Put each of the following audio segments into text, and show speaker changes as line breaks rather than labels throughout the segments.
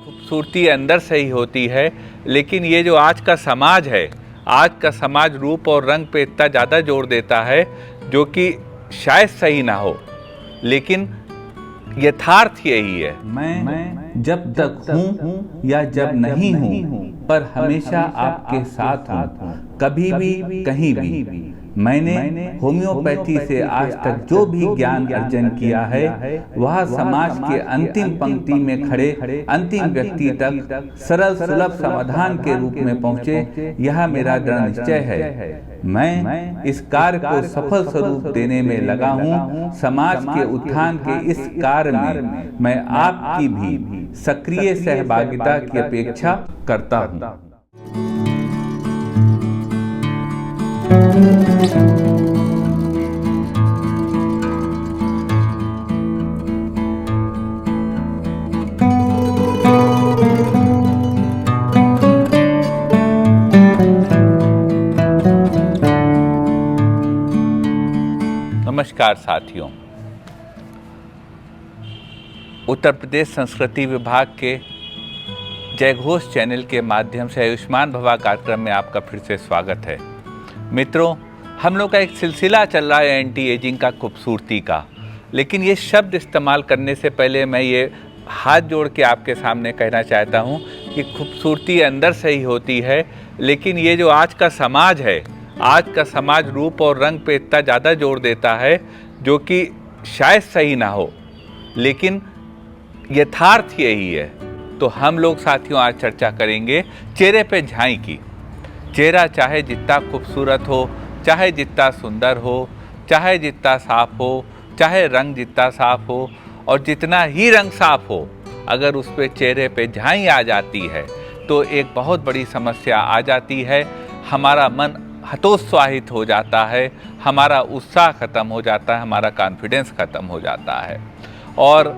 खूबसूरती अंदर से ही होती है, लेकिन ये जो आज का समाज है, आज का समाज रूप और रंग पे इतना ज़्यादा जोर देता है जो कि शायद सही ना हो, लेकिन यथार्थ यही है।
मैं जब तक हूँ या जब नहीं हूँ, पर हमेशा आपके साथ हूँ, कभी भी कहीं भी। मैंने होम्योपैथी से आज तक जो भी ज्ञान अर्जन किया है, वह समाज के अंतिम पंक्ति में खड़े अंतिम व्यक्ति तक सरल सुलभ समाधान के रूप में पहुँचे, यह मेरा दृढ़ निश्चय है। मैं इस कार्य को सफल स्वरूप देने में लगा हूँ। समाज के उत्थान के इस कार्य में मैं आपकी भी सक्रिय सहभागिता की अपेक्षा करता हूँ।
नमस्कार साथियों, उत्तर प्रदेश संस्कृति विभाग के जयघोष चैनल के माध्यम से आयुष्मान भवा कार्यक्रम में आपका फिर से स्वागत है। मित्रों, हम लोग का एक सिलसिला चल रहा है एंटी एजिंग का, खूबसूरती का, लेकिन ये शब्द इस्तेमाल करने से पहले मैं ये हाथ जोड़ के आपके सामने कहना चाहता हूँ कि खूबसूरती अंदर से ही होती है, लेकिन ये जो आज का समाज है, आज का समाज रूप और रंग पे इतना ज़्यादा जोर देता है जो कि शायद सही ना हो, लेकिन यथार्थ यही है। तो हम लोग साथियों आज चर्चा करेंगे चेहरे पे झाई की। चेहरा चाहे जितना खूबसूरत हो, चाहे जितना सुंदर हो, चाहे जितना साफ हो, चाहे रंग जितना साफ हो, और जितना ही रंग साफ हो, अगर उस पे चेहरे पे झाई आ जाती है तो एक बहुत बड़ी समस्या आ जाती है। हमारा मन हतोत्साहित हो जाता है, हमारा उत्साह खत्म हो जाता है, हमारा कॉन्फिडेंस खत्म हो जाता है। और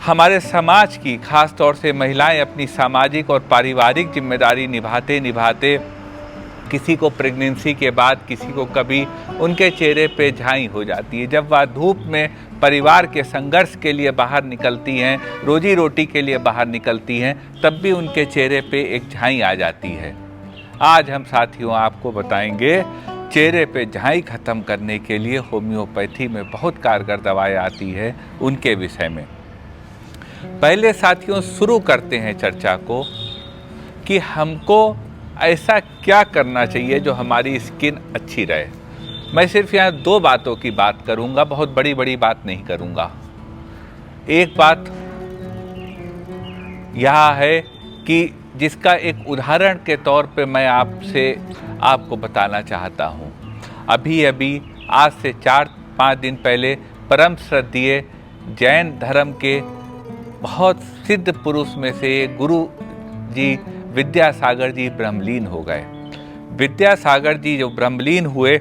हमारे समाज की, खास तौर से महिलाएं अपनी सामाजिक और पारिवारिक जिम्मेदारी निभाते निभाते किसी को प्रेगनेंसी के बाद, किसी को कभी उनके चेहरे पे झाई हो जाती है। जब वह धूप में परिवार के संघर्ष के लिए बाहर निकलती हैं, रोजी रोटी के लिए बाहर निकलती हैं, तब भी उनके चेहरे पे एक झाई आ जाती है। आज हम साथियों आपको बताएंगे चेहरे पे झाई खत्म करने के लिए होम्योपैथी में बहुत कारगर दवाएं आती है, उनके विषय में। पहले साथियों शुरू करते हैं चर्चा को कि हमको ऐसा क्या करना चाहिए जो हमारी स्किन अच्छी रहे। मैं सिर्फ यहाँ दो बातों की बात करूँगा, बहुत बड़ी बड़ी बात नहीं करूँगा। एक बात यह है कि जिसका एक उदाहरण के तौर पे मैं आपको बताना चाहता हूँ। अभी आज से 4-5 दिन पहले परम श्रद्धेय जैन धर्म के बहुत सिद्ध पुरुष में से गुरु जी विद्यासागर जी ब्रह्मलीन हो गए। विद्यासागर जी जो ब्रह्मलीन हुए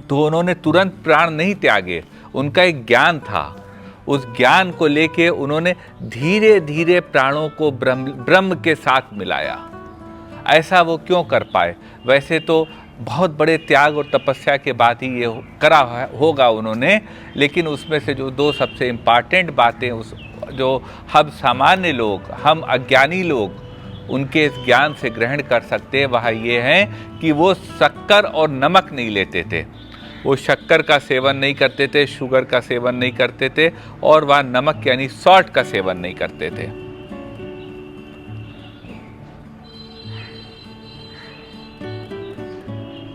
तो उन्होंने तुरंत प्राण नहीं त्यागे। उनका एक ज्ञान था, उस ज्ञान को लेके उन्होंने धीरे धीरे प्राणों को ब्रह्म के साथ मिलाया। ऐसा वो क्यों कर पाए? वैसे तो बहुत बड़े त्याग और तपस्या के बाद ही ये करा होगा उन्होंने, लेकिन उसमें से जो दो सबसे इम्पॉर्टेंट बातें जो हम सामान्य लोग, हम अज्ञानी लोग उनके इस ज्ञान से ग्रहण कर सकते हैं, वह ये है कि वो शक्कर और नमक नहीं लेते थे। वो शक्कर का सेवन नहीं करते थे, शुगर का सेवन नहीं करते थे, और वह नमक यानी सॉल्ट का सेवन नहीं करते थे।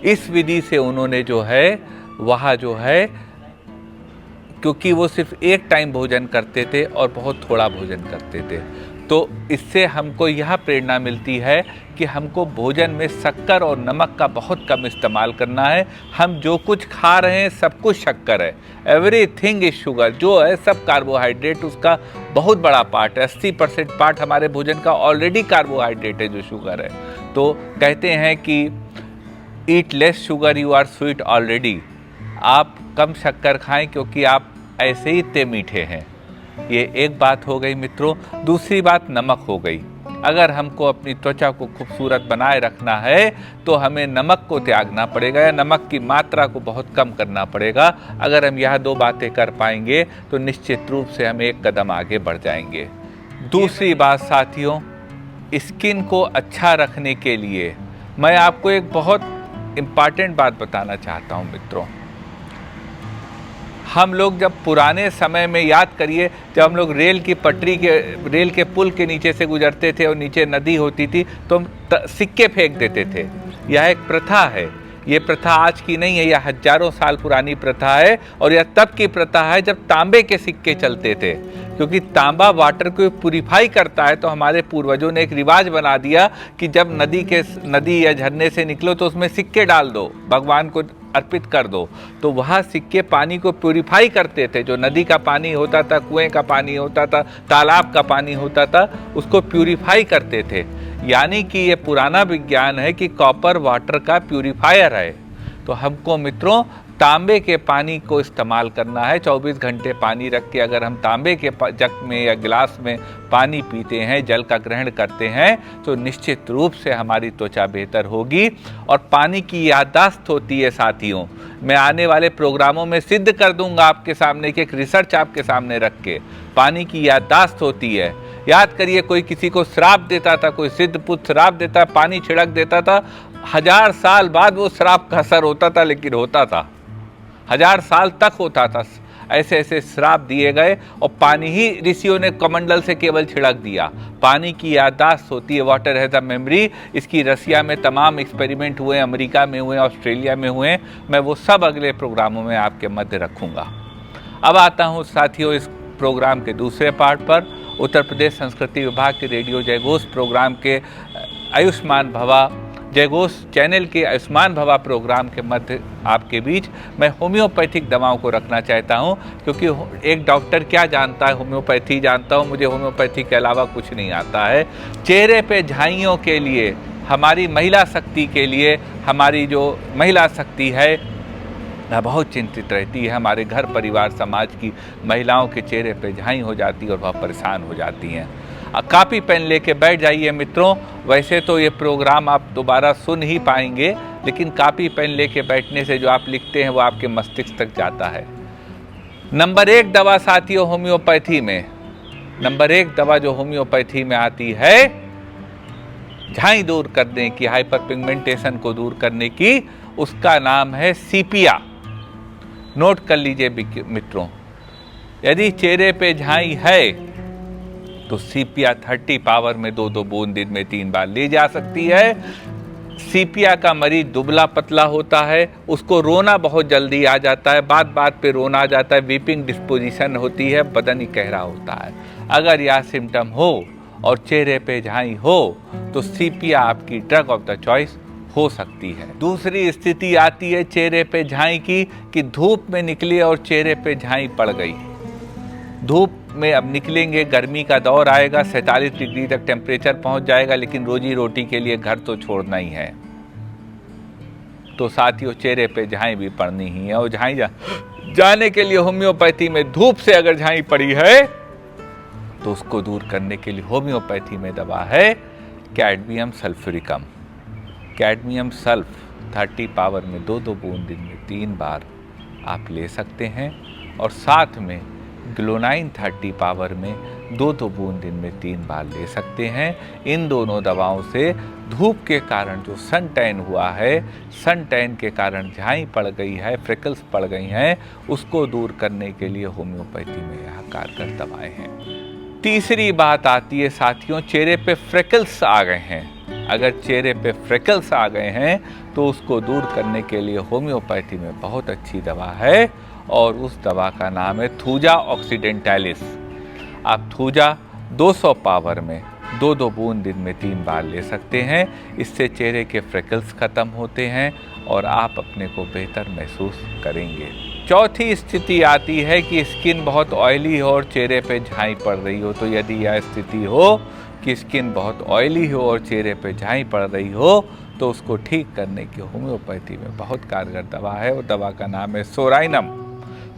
इस विधि से उन्होंने जो है क्योंकि वो सिर्फ एक टाइम भोजन करते थे और बहुत थोड़ा भोजन करते थे, तो इससे हमको यह प्रेरणा मिलती है कि हमको भोजन में शक्कर और नमक का बहुत कम इस्तेमाल करना है। हम जो कुछ खा रहे हैं सब कुछ शक्कर है, एवरीथिंग इज शुगर। जो है सब कार्बोहाइड्रेट, उसका बहुत बड़ा पार्ट है, 80% पार्ट हमारे भोजन का ऑलरेडी कार्बोहाइड्रेट है, जो शुगर है। तो कहते हैं कि eat less sugar, you are sweet already. आप कम शक्कर खाएं क्योंकि आप ऐसे ही इतने मीठे हैं। ये एक बात हो गई मित्रों। दूसरी बात नमक हो गई। अगर हमको अपनी त्वचा को खूबसूरत बनाए रखना है तो हमें नमक को त्यागना पड़ेगा, या नमक की मात्रा को बहुत कम करना पड़ेगा। अगर हम यह दो बातें कर पाएंगे तो निश्चित रूप से हम एक कदम आगे बढ़ जाएंगे। दूसरी बात साथियों, स्किन को अच्छा रखने के लिए मैं आपको एक बहुत इम्पॉर्टेंट बात बताना चाहता हूं मित्रों। हम लोग जब पुराने समय में, याद करिए, जब हम लोग रेल के पुल के नीचे से गुजरते थे और नीचे नदी होती थी तो हम सिक्के फेंक देते थे। यह एक प्रथा है। ये प्रथा आज की नहीं है, यह हजारों साल पुरानी प्रथा है। और यह तब की प्रथा है जब तांबे के सिक्के चलते थे, क्योंकि तांबा वाटर को प्यूरिफाई करता है। तो हमारे पूर्वजों ने एक रिवाज बना दिया कि जब नदी या झरने से निकलो तो उसमें सिक्के डाल दो, भगवान को अर्पित कर दो। तो वह सिक्के पानी को प्यूरिफाई करते थे। जो नदी का पानी होता था, कुएं का पानी होता था, तालाब का पानी होता था, उसको प्यूरिफाई करते थे। यानी कि ये पुराना विज्ञान है कि कॉपर वाटर का प्यूरिफायर है। तो हमको मित्रों तांबे के पानी को इस्तेमाल करना है। 24 घंटे पानी रख के अगर हम तांबे के जग में या गिलास में पानी पीते हैं, जल का ग्रहण करते हैं, तो निश्चित रूप से हमारी त्वचा बेहतर होगी। और पानी की याददाश्त होती है साथियों। मैं आने वाले प्रोग्रामों में सिद्ध कर दूंगा आपके सामने कि एक रिसर्च आपके सामने रख के, पानी की याददाश्त होती है। याद करिए, कोई किसी को श्राप देता था, कोई सिद्ध पुत्र श्राप देता, पानी छिड़क देता था, 1000 साल बाद वो श्राप का असर होता था, लेकिन होता था, 1000 साल तक होता था। ऐसे ऐसे श्राप दिए गए और पानी ही ऋषियों ने कमंडल से केवल छिड़क दिया। पानी की याददाश्त होती है, वाटर हैज अ मेमोरी। इसकी रसिया में तमाम एक्सपेरिमेंट हुए, अमेरिका में हुए, ऑस्ट्रेलिया में हुए। मैं वो सब अगले प्रोग्रामों में आपके मध्य रखूँगा। अब आता हूँ साथियों इस प्रोग्राम के दूसरे पार्ट पर। उत्तर प्रदेश संस्कृति विभाग के रेडियो जयघोष प्रोग्राम के आयुष्मान भवा, जयघोष चैनल के आयुष्मान भवा प्रोग्राम के मध्य आपके बीच मैं होम्योपैथिक दवाओं को रखना चाहता हूं, क्योंकि एक डॉक्टर क्या जानता है, होम्योपैथी जानता हूं, मुझे होम्योपैथी के अलावा कुछ नहीं आता है। चेहरे पे झाइयों के लिए, हमारी महिला शक्ति के लिए, हमारी जो महिला शक्ति है वह बहुत चिंतित रहती है। हमारे घर परिवार समाज की महिलाओं के चेहरे पे झाई हो जाती है और वह परेशान हो जाती हैं। कॉपी पेन लेके बैठ जाइए मित्रों। वैसे तो ये प्रोग्राम आप दोबारा सुन ही पाएंगे, लेकिन कॉपी पेन लेके बैठने से जो आप लिखते हैं वो आपके मस्तिष्क तक जाता है। नंबर 1 दवा साथियों होम्योपैथी में, नंबर 1 दवा जो होम्योपैथी में आती है झाई दूर करने की, हाइपर पिगमेंटेशन को दूर करने की, उसका नाम है सीपिया। नोट कर लीजिए मित्रों, यदि चेहरे पे झाई है तो सीपिया 30 पावर में 2-2 बूंद दिन में 3 बार ली जा सकती है। सीपिया का मरीज दुबला पतला होता है, उसको रोना बहुत जल्दी आ जाता है, बात बात पे रोना आ जाता है, वीपिंग डिस्पोजिशन होती है, बदन ही कहरा होता है। अगर यह सिम्टम हो और चेहरे पे झाई हो तो सीपिया आपकी ड्रग ऑफ द चॉइस हो सकती है। दूसरी स्थिति आती है चेहरे पे झाई की, कि धूप में निकले और चेहरे पे झाई पड़ गई। धूप में अब निकलेंगे, गर्मी का दौर आएगा, 47 डिग्री तक टेम्परेचर पहुंच जाएगा, लेकिन रोजी रोटी के लिए घर तो छोड़ना ही है। तो साथियों चेहरे पे झाई भी पड़नी ही है। और झाई जाने के लिए होम्योपैथी में, धूप से अगर झाई पड़ी है तो उसको दूर करने के लिए होम्योपैथी में दवा है cadmium sulphuricum. Cadmium sulph 30 power में 2-2 बूंद दिन में 3 बार आप ले सकते हैं। और साथ में ग्लोनाइन 30 पावर में 2-2 बूंद दिन में 3 बार ले सकते हैं। इन दोनों दवाओं से धूप के कारण जो सन टैन हुआ है, सन टैन के कारण झाई पड़ गई है, फ्रिकल्स पड़ गई हैं, उसको दूर करने के लिए होम्योपैथी में यह कारगर दवाएं हैं। तीसरी बात आती है साथियों, चेहरे पे फ्रिकल्स आ गए हैं। अगर चेहरे पे फ्रिकल्स आ गए हैं तो उसको दूर करने के लिए होम्योपैथी में बहुत अच्छी दवा है, और उस दवा का नाम है थूजा ऑक्सीडेंटालिस। आप थूजा 200 पावर में 2-2 बूंद दिन में 3 बार ले सकते हैं। इससे चेहरे के फ्रिकल्स खत्म होते हैं और आप अपने को बेहतर महसूस करेंगे। चौथी स्थिति आती है कि स्किन बहुत ऑयली हो और चेहरे पे झाई पड़ रही हो। तो यदि यह स्थिति हो कि स्किन बहुत ऑयली हो और चेहरे पे झाई पड़ रही हो तो उसको ठीक करने की होम्योपैथी में बहुत कारगर दवा है, और दवा का नाम है सोराइनम।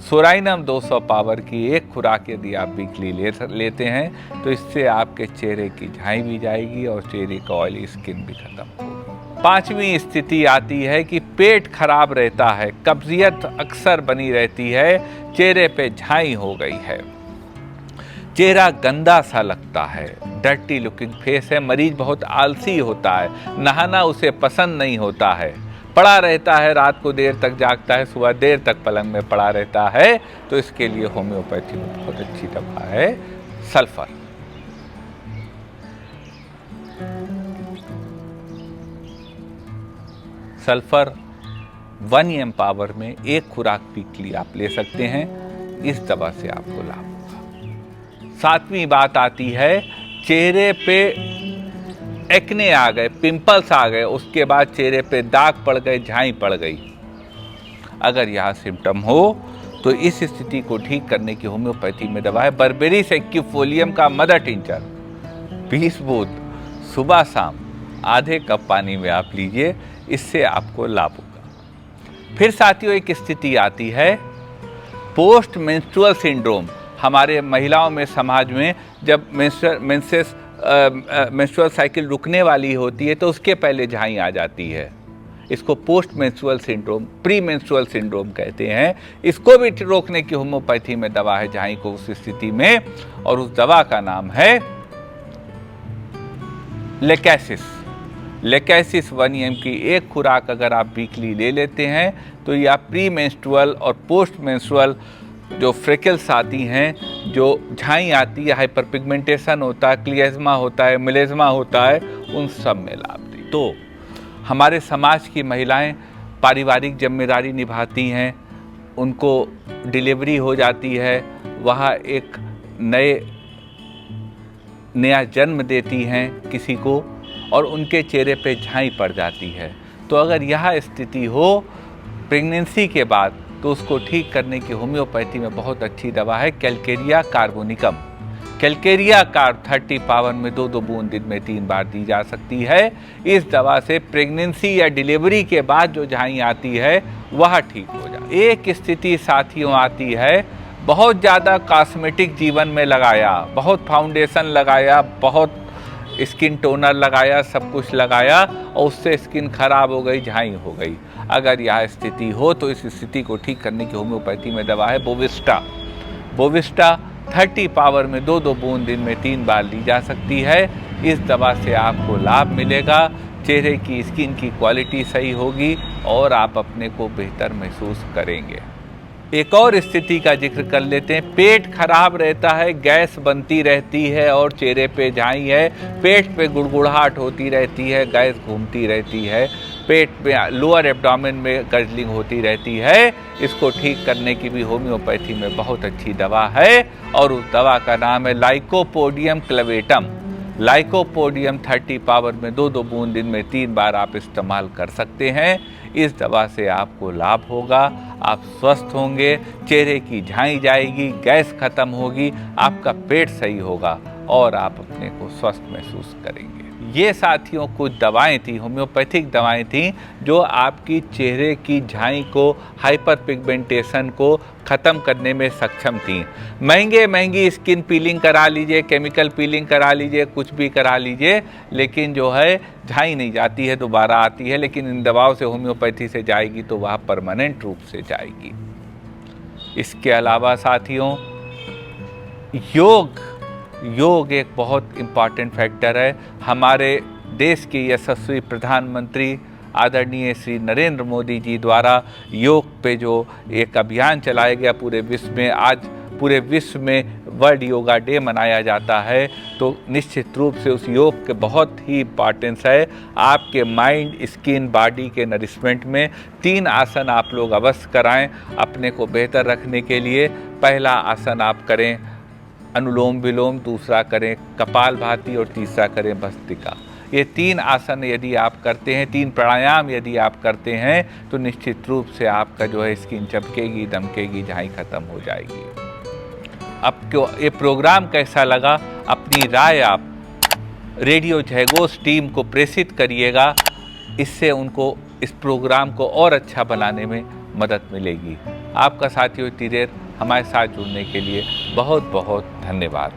सोराइनम 200 पावर की एक खुराक यदि आप वीकली लेते हैं तो इससे आपके चेहरे की झाई भी जाएगी और चेहरे का ऑयली स्किन भी खत्म होगी। पांचवी स्थिति आती है कि पेट खराब रहता है, कब्जियत अक्सर बनी रहती है, चेहरे पे झाई हो गई है। चेहरा गंदा सा लगता है, डर्टी लुकिंग फेस है, मरीज बहुत आलसी होता है, नहाना उसे पसंद नहीं होता है, पड़ा रहता है, रात को देर तक जागता है, सुबह देर तक पलंग में पड़ा रहता है, तो इसके लिए होम्योपैथी में बहुत अच्छी दवा है सल्फर। सल्फर 1 mg पावर में एक खुराक वीकली आप ले सकते हैं, इस दवा से आपको लाभ होगा। 7वीं बात आती है, चेहरे पे एक्ने आ गए, पिंपल्स आ गए, उसके बाद चेहरे पे दाग पड़ गए, झाई पड़ गई। अगर यह सिम्टम हो तो इस स्थिति को ठीक करने की होम्योपैथी में दवा है बर्बेरिस एक्विफोलियम का मदर टिंचर। 20 बूंद सुबह शाम आधे कप पानी में आप लीजिए, इससे आपको लाभ होगा। फिर साथियों एक स्थिति आती है पोस्ट मेंस्ट्रुअल सिंड्रोम। हमारे महिलाओं में, समाज में जब मेंस्ट्रुअल साइकिल रुकने वाली होती है तो उसके पहले झाई आ जाती है। इसको post menstrual syndrome, pre menstrual syndrome कहते हैं। इसको भी रोकने की होम्योपैथी में दवा है झाई को उस स्थिति में, और उस दवा का नाम है लेकैसिस। लेकैसिस 1 mg की एक खुराक अगर आप वीकली ले लेते हैं तो यह प्री मेंस्ट्रुअल और पोस्ट मेंस्ट्रुअल जो फ्रेकल्स आती हैं, जो झाई आती है, हाइपरपिगमेंटेशन होता है, क्लियज्मा होता है, मिलेज्मा होता है, उन सब में लाभ दी। तो हमारे समाज की महिलाएं पारिवारिक जिम्मेदारी निभाती हैं, उनको डिलीवरी हो जाती है, वह एक नया जन्म देती हैं किसी को, और उनके चेहरे पे झाई पड़ जाती है। तो अगर यह स्थिति हो प्रेगनेंसी के बाद तो उसको ठीक करने की होम्योपैथी में बहुत अच्छी दवा है Calcarea carbonicum. Calcarea carb 30 power में 2-2 बूंद दिन में 3 बार दी जा सकती है। इस दवा से प्रेगनेंसी या डिलीवरी के बाद जो झाई आती है वह ठीक हो जाए। एक स्थिति साथियों आती है, बहुत ज़्यादा कॉस्मेटिक जीवन में लगाया, बहुत फाउंडेशन लगाया, बहुत स्किन टोनर लगाया, सब कुछ लगाया, और उससे स्किन खराब हो गई, झाई हो गई। अगर यह स्थिति हो तो इस स्थिति को ठीक करने की होम्योपैथी में दवा है बोविस्टा। बोविस्टा 30 पावर में 2-2 बूंद दिन में 3 बार ली जा सकती है। इस दवा से आपको लाभ मिलेगा, चेहरे की स्किन की क्वालिटी सही होगी और आप अपने को बेहतर महसूस करेंगे। एक और स्थिति का जिक्र कर लेते हैं। पेट खराब रहता है, गैस बनती रहती है और चेहरे पे झाई है, पेट पे गुड़गुड़ाहट होती रहती है, गैस घूमती रहती है, पेट में लोअर एब्डोमेन में गजलिंग होती रहती है। इसको ठीक करने की भी होम्योपैथी में बहुत अच्छी दवा है, और उस दवा का नाम है लाइकोपोडियम क्लेवेटम। लाइकोपोडियम 30 पावर में 2-2 बूंद दिन में 3 बार आप इस्तेमाल कर सकते हैं। इस दवा से आपको लाभ होगा, आप स्वस्थ होंगे, चेहरे की झाई जाएगी, गैस खत्म होगी, आपका पेट सही होगा और आप अपने को स्वस्थ महसूस करेंगे। ये साथियों कुछ दवाएं थी, होम्योपैथिक दवाएं थी, जो आपकी चेहरे की झाई को, हाइपर पिगमेंटेशन को ख़त्म करने में सक्षम थी। महंगी स्किन पीलिंग करा लीजिए, केमिकल पीलिंग करा लीजिए, कुछ भी करा लीजिए, लेकिन जो है झाई नहीं जाती है, दोबारा आती है। लेकिन इन दवाओं से, होम्योपैथी से जाएगी तो वह परमानेंट रूप से जाएगी। इसके अलावा साथियों योग एक बहुत इम्पॉर्टेंट फैक्टर है। हमारे देश के यशस्वी प्रधानमंत्री आदरणीय श्री नरेंद्र मोदी जी द्वारा योग पे जो एक अभियान चलाया गया पूरे विश्व में, आज पूरे विश्व में वर्ल्ड योगा डे मनाया जाता है, तो निश्चित रूप से उस योग के बहुत ही इम्पॉर्टेंस है। आपके माइंड, स्किन, बॉडी के नरिशमेंट में 3 आसन आप लोग अवश्य कराएं अपने को बेहतर रखने के लिए। पहला आसन आप करें अनुलोम विलोम, दूसरा करें कपालभाति और तीसरा करें भस्त्रिका। ये 3 आसन यदि आप करते हैं, 3 प्राणायाम यदि आप करते हैं, तो निश्चित रूप से आपका जो है स्किन चमकेगी, दमकेगी, झाई खत्म हो जाएगी। आपको ये प्रोग्राम कैसा लगा, अपनी राय आप रेडियो जयघोष टीम को प्रेषित करिएगा, इससे उनको इस प्रोग्राम को और अच्छा बनाने में मदद मिलेगी। आपका साथियों इतनी देर हमारे साथ जुड़ने के लिए बहुत बहुत धन्यवाद।